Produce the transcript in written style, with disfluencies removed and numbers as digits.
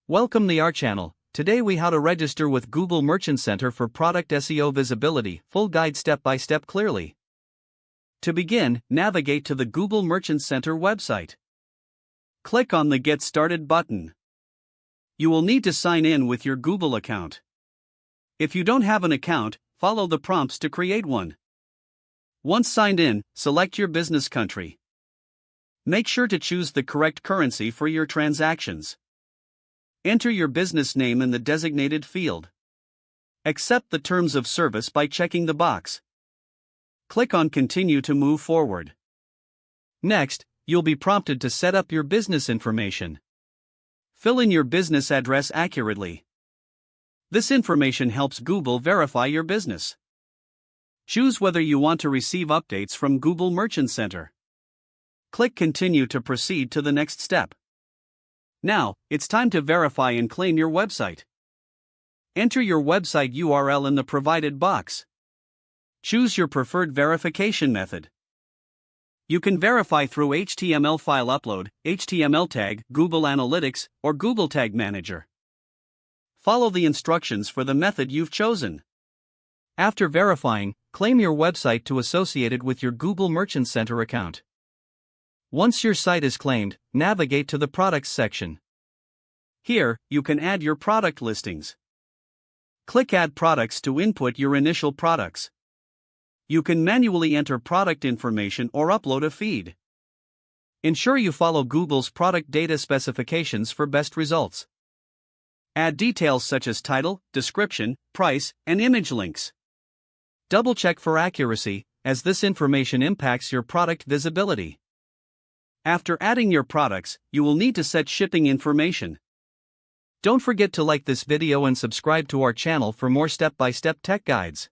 Welcome to our channel. Today we how to register with Google Merchant Center for product SEO visibility, full guide step by step clearly. To begin, navigate to the Google Merchant Center website. Click on the Get Started button. You will need to sign in with your Google account. If you don't have an account, follow the prompts to create one. Once signed in, select your business country. Make sure to choose the correct currency for your transactions. Enter your business name in the designated field. Accept the terms of service by checking the box. Click on Continue to move forward. Next, you'll be prompted to set up your business information. Fill in your business address accurately. This information helps Google verify your business. Choose whether you want to receive updates from Google Merchant Center. Click Continue to proceed to the next step. Now, it's time to verify and claim your website. Enter your website URL in the provided box. Choose your preferred verification method. You can verify through HTML file upload, HTML tag, Google Analytics, or Google Tag Manager. Follow the instructions for the method you've chosen. After verifying, claim your website to associate it with your Google Merchant Center account. Once your site is claimed, navigate to the Products section. Here, you can add your product listings. Click Add Products to input your initial products. You can manually enter product information or upload a feed. Ensure you follow Google's product data specifications for best results. Add details such as title, description, price, and image links. Double-check for accuracy, as this information impacts your product visibility. After adding your products, you will need to set shipping information. Don't forget to like this video and subscribe to our channel for more step-by-step tech guides.